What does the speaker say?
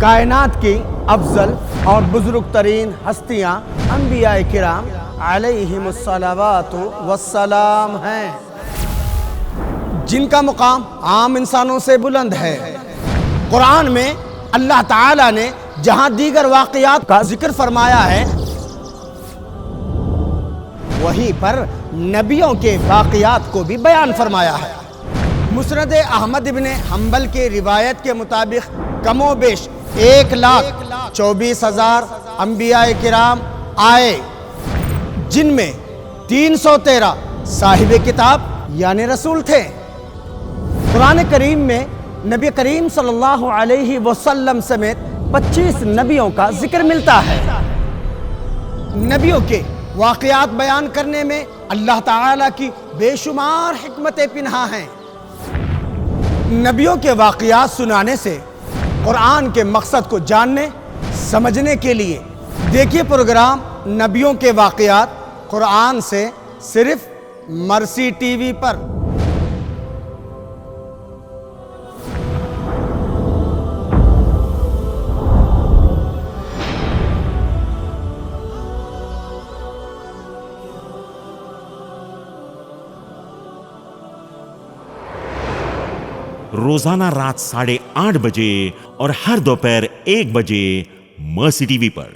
کائنات کی افضل اور بزرگ ترین ہستیاں انبیاء کرام علیہم الصلوات والسلام ہیں، جن کا مقام عام انسانوں سے بلند ہے۔ قرآن میں اللہ تعالیٰ نے جہاں دیگر واقعات کا ذکر فرمایا ہے، وہیں پر نبیوں کے واقعات کو بھی بیان فرمایا ہے۔ مسند احمد ابن حنبل کی روایت کے مطابق کم و بیش 1,24,000 انبیاء کرام آئے، جن میں 313 صاحب کتاب یعنی رسول تھے۔ قرآن کریم میں نبی کریم صلی اللہ علیہ وسلم سمیت 25 نبیوں کا ذکر ملتا ہے۔ نبیوں کے واقعات بیان کرنے میں اللہ تعالیٰ کی بے شمار حکمتیں پنہاں ہیں۔ نبیوں کے واقعات سنانے سے قرآن کے مقصد کو جاننے سمجھنے کے لیے دیکھیے پروگرام نبیوں کے واقعات قرآن سے، صرف مرسی ٹی وی پر۔ روزانہ رات 8:30 بجے اور ہر دوپہر 1 بجے مرسی ٹی وی پر۔